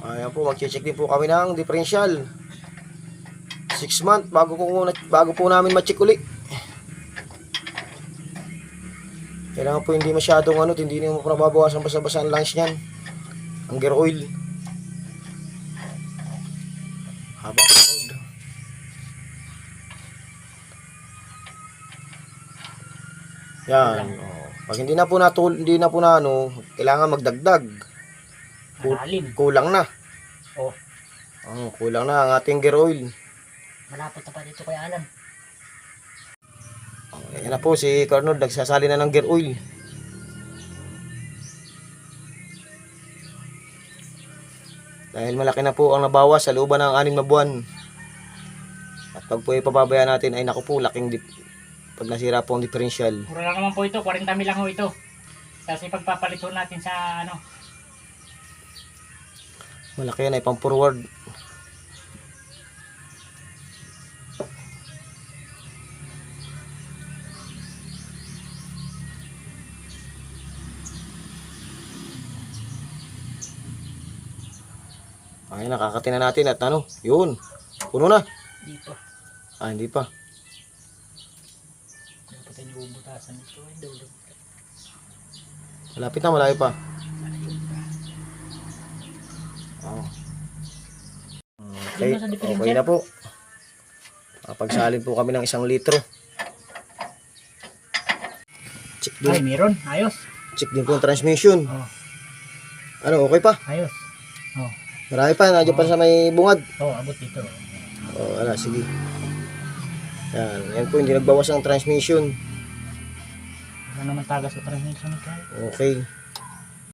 Ayan po, mag-check din po kami ng differential. 6 month bago po namin ma-check uli. Kailangan po hindi masyadong hindi naman po nababawasan basa-basa ang lungs niyan. Ang gear oil. Haba pa road. Yan. Oh. Pag hindi na po kailangan magdagdag. Kulang na. Oh. Kulang na ang ating gear oil. Malapit na pa dito kay Alan. Ayan na po si Carnod, nagsasali na ng gear oil. Dahil malaki na po ang nabawas sa looban ng 6 na buwan. At pag po ipababayaan natin ay naku po, laking pag nasira po ang differential. Mura lang naman po ito, 40 mil lang ho ito. Kasi pagpapalit ho natin sa malaki yan ay pang forward. Ay, nakakatina natin at yun. Puno na. Hindi pa. Hindi pa. Dapat tayo bubutasan ito. Malapit na, malayo pa. Okay, okay na po. Pagsalin po kami ng 1 litro. Check din. Ay, meron. Ayos. Check din po ang transmission. Okay pa? Ayos. Marami pa, nandiyan pa sa may bungad. Abot dito. Sige. Yan po, hindi nagbawas ang transmission. Wala naman tagas sa transmission ito. Okay.